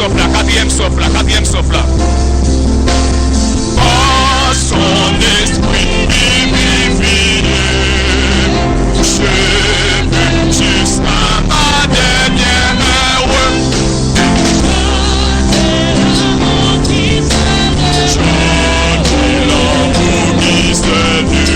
souffle là, quatrième souffle là, quatrième souffle là. Par son esprit vivifié, je veux jusqu'à ma dernière heure. Chantez l'amour qui se du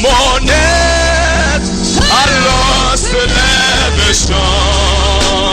mon être, alors se lève chant.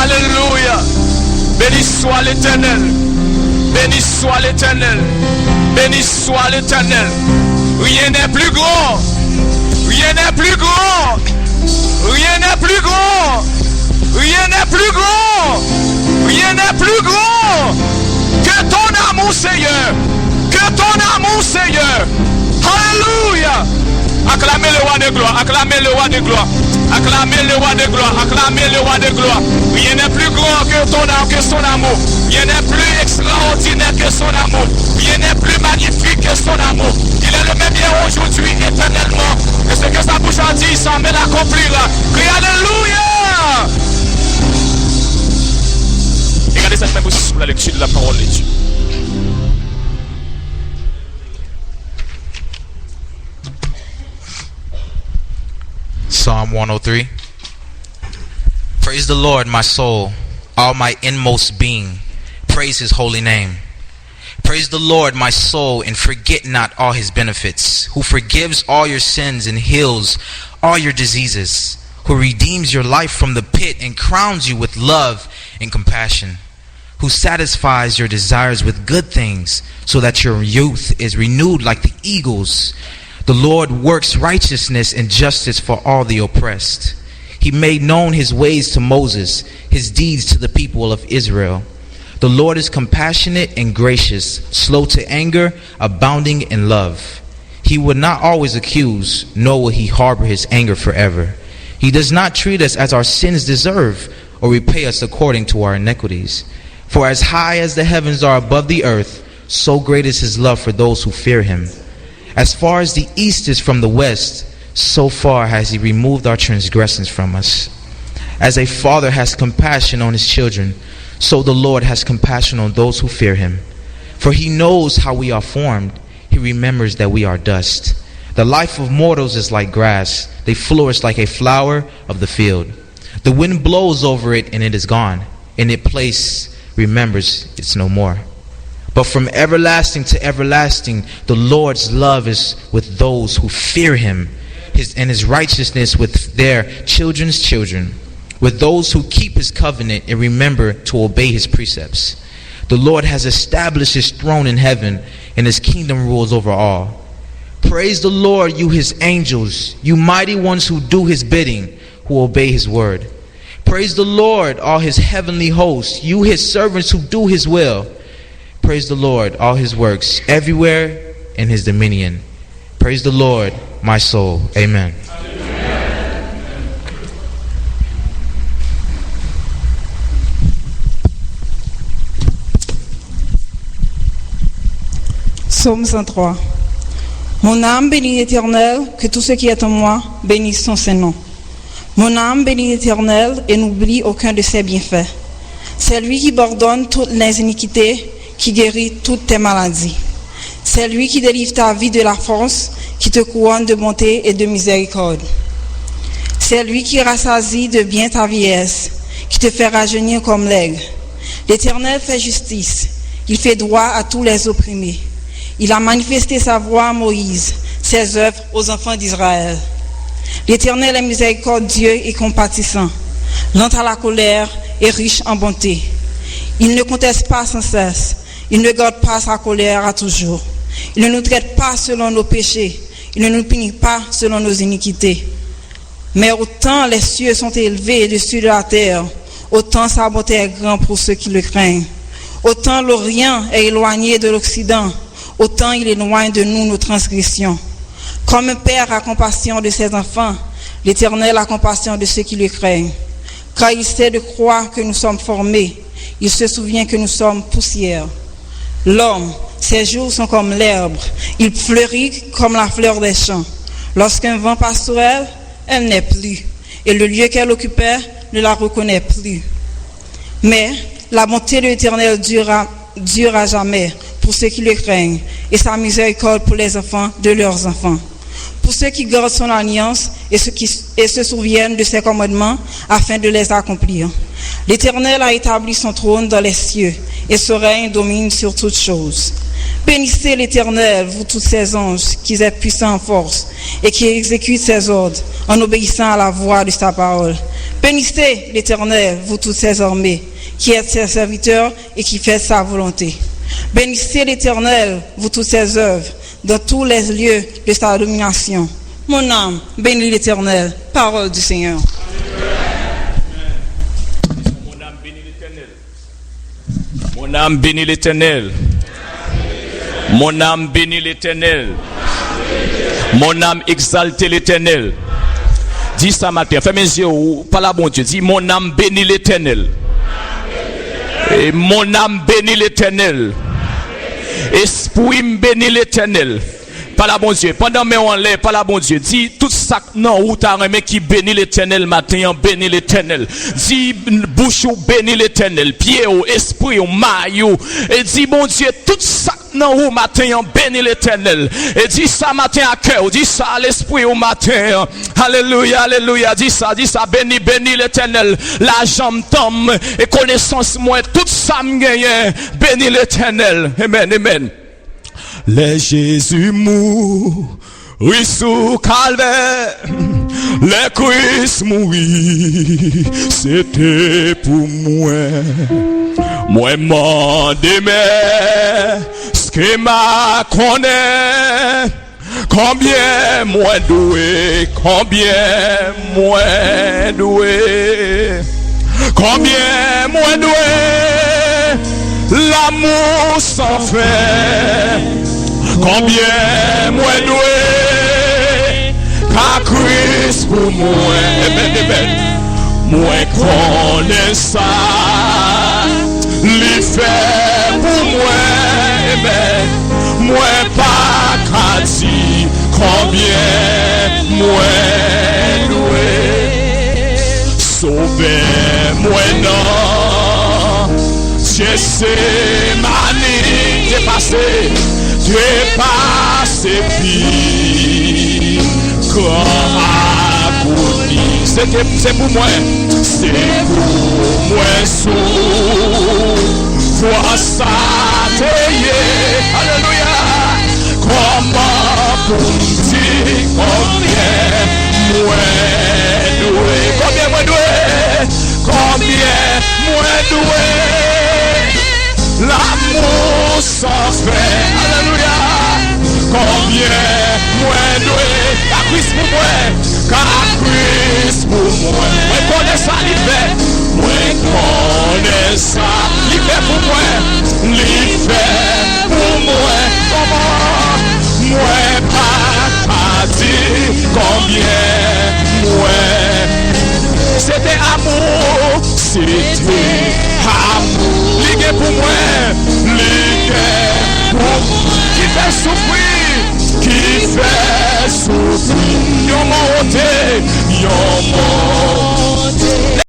Alléluia. Béni soit l'Éternel. Béni soit l'Éternel. Béni soit l'Éternel. Rien n'est plus grand. Rien n'est plus grand. Rien n'est plus grand. Rien n'est plus grand. Rien n'est plus grand que ton amour, Seigneur. Que ton amour, Seigneur. Alléluia. Acclamez le roi de gloire. Acclamez le roi de gloire. Acclamez le roi de gloire. Acclamez le roi de gloire. Rien n'est plus grand que son amour. Rien n'est plus extraordinaire que son amour. Rien n'est plus magnifique que son amour. Il est le même hier, aujourd'hui, éternellement. Et ce que sa bouche a dit, il s'en met l'accomplir. Crie Alléluia. Regardez cette même aussi pour la lecture de la parole de Dieu. Psalm 103. Praise the Lord, my soul, all my inmost being. Praise his holy name. Praise the Lord, my soul, and forget not all his benefits, who forgives all your sins and heals all your diseases, who redeems your life from the pit and crowns you with love and compassion, who satisfies your desires with good things, so that your youth is renewed like the eagles. The Lord works righteousness and justice for all the oppressed. He made known his ways to Moses, his deeds to the people of Israel. The Lord is compassionate and gracious, slow to anger, abounding in love. He will not always accuse, nor will he harbor his anger forever. He does not treat us as our sins deserve, or repay us according to our iniquities. For as high as the heavens are above the earth, so great is his love for those who fear him. As far as the east is from the west, so far has he removed our transgressions from us. As a father has compassion on his children, so the Lord has compassion on those who fear him. For he knows how we are formed. He remembers that we are dust. The life of mortals is like grass. They flourish like a flower of the field. The wind blows over it and it is gone, and its place remembers it's no more. But from everlasting to everlasting, the Lord's love is with those who fear him, and his righteousness with their children's children, with those who keep his covenant and remember to obey his precepts. The Lord has established his throne in heaven, and his kingdom rules over all. Praise the Lord, you his angels, you mighty ones who do his bidding, who obey his word. Praise the Lord, all his heavenly hosts, you his servants who do his will. Praise the Lord, all his works, everywhere in his dominion. Praise the Lord, my soul. Amen. Psaume 103. Mon âme bénit l'Éternel, que tout ce qui est en moi bénisse son Saint-Nom. Mon âme bénit l'Éternel et n'oublie aucun de ses bienfaits. C'est lui qui pardonne toutes les iniquités, qui guérit toutes tes maladies. C'est lui qui délivre ta vie de la force, qui te couronne de bonté et de miséricorde. C'est lui qui rassasie de bien ta vieillesse, qui te fait rajeunir comme l'aigle. L'Éternel fait justice, il fait droit à tous les opprimés. Il a manifesté sa voix à Moïse, ses œuvres aux enfants d'Israël. L'Éternel est miséricordieux et compatissant, lent à la colère et riche en bonté. Il ne conteste pas sans cesse, il ne garde pas sa colère à toujours. Il ne nous traite pas selon nos péchés, il ne nous punit pas selon nos iniquités. Mais autant les cieux sont élevés au-dessus de la terre, autant sa bonté est grande pour ceux qui le craignent. Autant l'Orient est éloigné de l'Occident, autant il éloigne de nous nos transgressions. Comme un père a compassion de ses enfants, l'Éternel a compassion de ceux qui le craignent. Car il sait de quoi que nous sommes formés, il se souvient que nous sommes poussière. L'homme, ses jours sont comme l'herbe, il fleurit comme la fleur des champs. Lorsqu'un vent passe sur elle, elle n'est plus, et le lieu qu'elle occupait ne la reconnaît plus. Mais la bonté de l'Éternel dure à jamais pour ceux qui le craignent, et sa miséricorde pour les enfants de leurs enfants. Pour ceux qui gardent son alliance et se souviennent de ses commandements afin de les accomplir. L'Éternel a établi son trône dans les cieux, et son règne domine sur toutes choses. Bénissez l'Éternel, vous tous ses anges, qui êtes puissants en force, et qui exécutent ses ordres, en obéissant à la voix de sa parole. Bénissez l'Éternel, vous toutes ses armées, qui êtes ses serviteurs et qui faites sa volonté. Bénissez l'Éternel, vous toutes ses œuvres, dans tous les lieux de sa domination. Mon âme, bénis l'Éternel. Parole du Seigneur. Mon âme bénit l'Éternel. Mon âme bénit l'Éternel. Mon âme bénit l'Éternel. Mon âme exalte l'Éternel. Dis ça matin, fais mes yeux, par la bon Dieu. Dis mon âme bénit l'Éternel. Et mon âme bénit l'Éternel. Esprit me bénit l'Éternel. Par la bon Dieu. Pendant mes en l'air, par la bon Dieu. Dis tout ça non ou t'as remis qui bénit l'Éternel matin, bénit l'Éternel. Dis bouche ou bénit l'Éternel. Pied ou esprit ou maille ou. Et dis bon Dieu, tout ça non ou matin, bénit l'Éternel. Et dis ça matin à cœur. Dis ça à l'esprit au matin. Alléluia, alléluia. Dis ça, bénis, bénis l'Éternel. La jambe tombe et connaissance moi, tout ça me gagne. Bénis l'Éternel. Amen, amen. Les Jésus mourit sous calvaire, les Christ mourit, c'était pour moi. Moi m'en démais, ce que m'a connaît, combien moi doué, combien moi doué, combien moi doué, l'amour sans fin. Combien moi doué, car Christ pour moi, amen, amen. Moi connais ça, l'y fait pour moi, amen. Moi pas qu'à dire combien moi doué, sauver moi non, c'est ma ligne dépassée. Dépassé puis comme accompli. C'est pour moi, c'est pour moi sous foi ça t'ayé. Alléluia. Comment pour dire combien moi doué, combien moi doué, combien moi doué. L'amour sans fin, alléluia. Combien moi doué, car Christ pour moi, car Christ pour moi. Moi connais ça l'hiver, moi connais ça l'hiver pour moi, l'hiver pour moi. Comment moi pas dire combien moi. C'était amour, c'était amour. Ligue pour moi, ligue pour moi. Qui fait souffrir, qui fait souffrir. Yon monté, yon monté.